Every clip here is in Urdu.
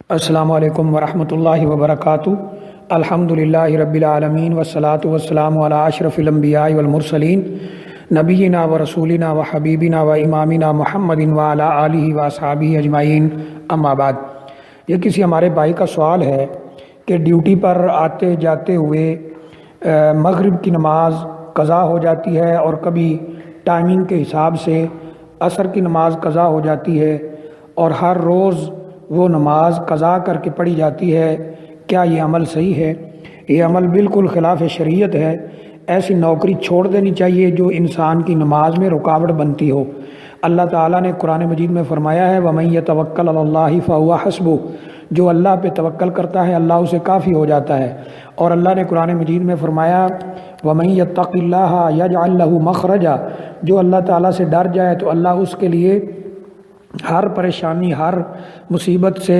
السلام علیکم ورحمۃ اللہ وبرکاتہ۔ الحمدللہ رب العالمین والصلاة والسلام علی اشرف الانبیاء والمرسلین نبینا و رسولنا و حبیبنا و امامنا محمد وعلی آلہ و اصحابہ اجمعین، اما بعد۔ یہ کسی ہمارے بھائی کا سوال ہے کہ ڈیوٹی پر آتے جاتے ہوئے مغرب کی نماز قضا ہو جاتی ہے اور کبھی ٹائمنگ کے حساب سے عصر کی نماز قضا ہو جاتی ہے اور ہر روز وہ نماز قضا کر کے پڑھی جاتی ہے، کیا یہ عمل صحیح ہے؟ یہ عمل بالکل خلاف شریعت ہے۔ ایسی نوکری چھوڑ دینی چاہیے جو انسان کی نماز میں رکاوٹ بنتی ہو۔ اللہ تعالیٰ نے قرآن مجید میں فرمایا ہے وَمَن يَتَوَكَّلْ عَلَى اللَّهِ فَهُوَ حَسْبُهُ، جو اللہ پہ توکل کرتا ہے اللہ اسے کافی ہو جاتا ہے۔ اور اللہ نے قرآن مجید میں فرمایا وَمَن يَتَّقِ اللَّهَ يَجْعَلْ لَهُ مَخْرَجًا، جو اللہ تعالیٰ سے ڈر جائے تو اللہ اس کے لیے ہر پریشانی، ہر مصیبت سے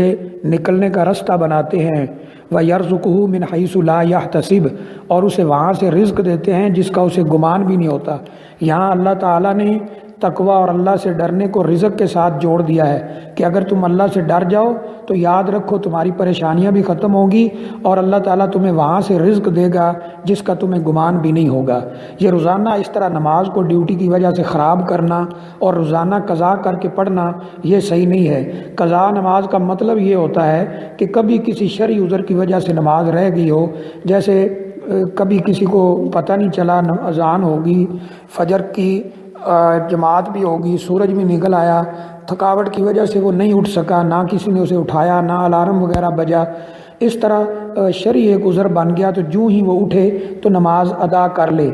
نکلنے کا رستہ بناتے ہیں۔ وَيَرْزُقُهُ مِنْ حَيْثُ لَا يَحْتَسِبُ، اور اسے وہاں سے رزق دیتے ہیں جس کا اسے گمان بھی نہیں ہوتا۔ یہاں اللہ تعالیٰ نے تقوی اور اللہ سے ڈرنے کو رزق کے ساتھ جوڑ دیا ہے کہ اگر تم اللہ سے ڈر جاؤ تو یاد رکھو تمہاری پریشانیاں بھی ختم ہوں گی اور اللہ تعالیٰ تمہیں وہاں سے رزق دے گا جس کا تمہیں گمان بھی نہیں ہوگا۔ یہ روزانہ اس طرح نماز کو ڈیوٹی کی وجہ سے خراب کرنا اور روزانہ قضا کر کے پڑھنا یہ صحیح نہیں ہے۔ قضا نماز کا مطلب یہ ہوتا ہے کہ کبھی کسی شرعی عذر کی وجہ سے نماز رہ گئی ہو، جیسے کبھی کسی کو پتہ نہیں چلا اذان ہوگی، فجر کی جماعت بھی ہوگی، سورج بھی نکل آیا، تھکاوٹ کی وجہ سے وہ نہیں اٹھ سکا، نہ کسی نے اسے اٹھایا، نہ الارم وغیرہ بجا، اس طرح شرعی ایک عذر بن گیا تو جو ہی وہ اٹھے تو نماز ادا کر لے۔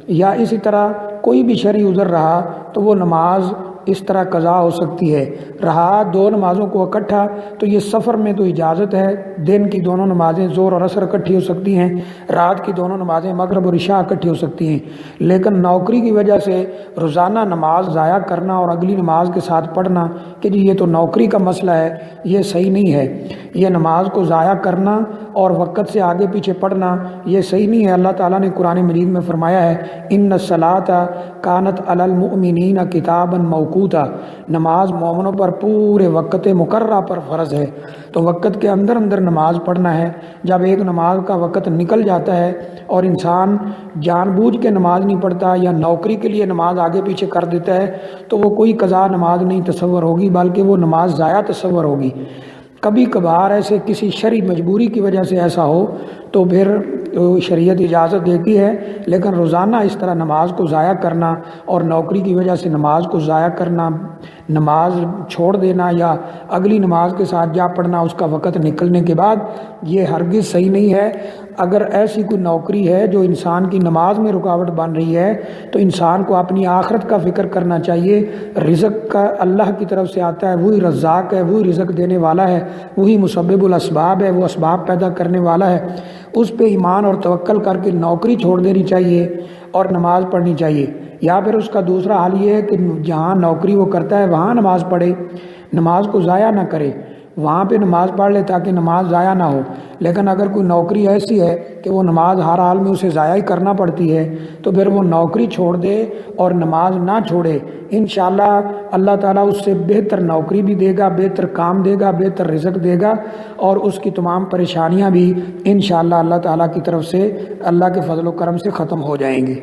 یا اسی طرح کوئی بھی شرعی عذر رہا تو وہ نماز اس طرح قضا ہو سکتی ہے۔ رہا دو نمازوں کو اکٹھا تو یہ سفر میں تو اجازت ہے، دن کی دونوں نمازیں ظہر اور عصر اکٹھی ہو سکتی ہیں، رات کی دونوں نمازیں مغرب اور عشاء اکٹھی ہو سکتی ہیں، لیکن نوکری کی وجہ سے روزانہ نماز ضائع کرنا اور اگلی نماز کے ساتھ پڑھنا کہ جی یہ تو نوکری کا مسئلہ ہے، یہ صحیح نہیں ہے۔ یہ نماز کو ضائع کرنا اور وقت سے آگے پیچھے پڑھنا یہ صحیح نہیں ہے۔ اللہ تعالیٰ نے قرآن مجید میں فرمایا ہے ان الصلاۃ کانت علی المؤمنین کتابا موقوتا، نماز مومنوں پر پورے وقت مقررہ پر فرض ہے، تو وقت کے اندر اندر نماز پڑھنا ہے۔ جب ایک نماز کا وقت نکل جاتا ہے اور انسان جان بوجھ کے نماز نہیں پڑھتا یا نوکری کے لیے نماز آگے پیچھے کر دیتا ہے تو وہ کوئی قضا نماز نہیں تصور ہوگی بلکہ وہ نماز ضائع تصور ہوگی۔ کبھی کبھار ایسے کسی شرعی مجبوری کی وجہ سے ایسا ہو تو پھر شریعت اجازت دیتی ہے، لیکن روزانہ اس طرح نماز کو ضائع کرنا اور نوکری کی وجہ سے نماز کو ضائع کرنا، نماز چھوڑ دینا یا اگلی نماز کے ساتھ جا پڑھنا اس کا وقت نکلنے کے بعد، یہ ہرگز صحیح نہیں ہے۔ اگر ایسی کوئی نوکری ہے جو انسان کی نماز میں رکاوٹ بن رہی ہے تو انسان کو اپنی آخرت کا فکر کرنا چاہیے۔ رزق کا اللہ کی طرف سے آتا ہے، وہی رزاق ہے، وہی رزق دینے والا ہے، وہی مسبب الاسباب ہے، وہ اسباب پیدا کرنے والا ہے۔ اس پہ ایمان اور توکل کر کے نوکری چھوڑ دینی چاہیے اور نماز پڑھنی چاہیے۔ یا پھر اس کا دوسرا حال یہ ہے کہ جہاں نوکری وہ کرتا ہے وہاں نماز پڑھے، نماز کو ضائع نہ کرے، وہاں پہ نماز پڑھ لے تاکہ نماز ضائع نہ ہو۔ لیکن اگر کوئی نوکری ایسی ہے کہ وہ نماز ہر حال میں اسے ضائع ہی کرنا پڑتی ہے تو پھر وہ نوکری چھوڑ دے اور نماز نہ چھوڑے، انشاءاللہ اللہ تعالیٰ اس سے بہتر نوکری بھی دے گا، بہتر کام دے گا، بہتر رزق دے گا اور اس کی تمام پریشانیاں بھی انشاءاللہ اللہ تعالیٰ کی طرف سے، اللہ کے فضل و کرم سے ختم ہو جائیں گی۔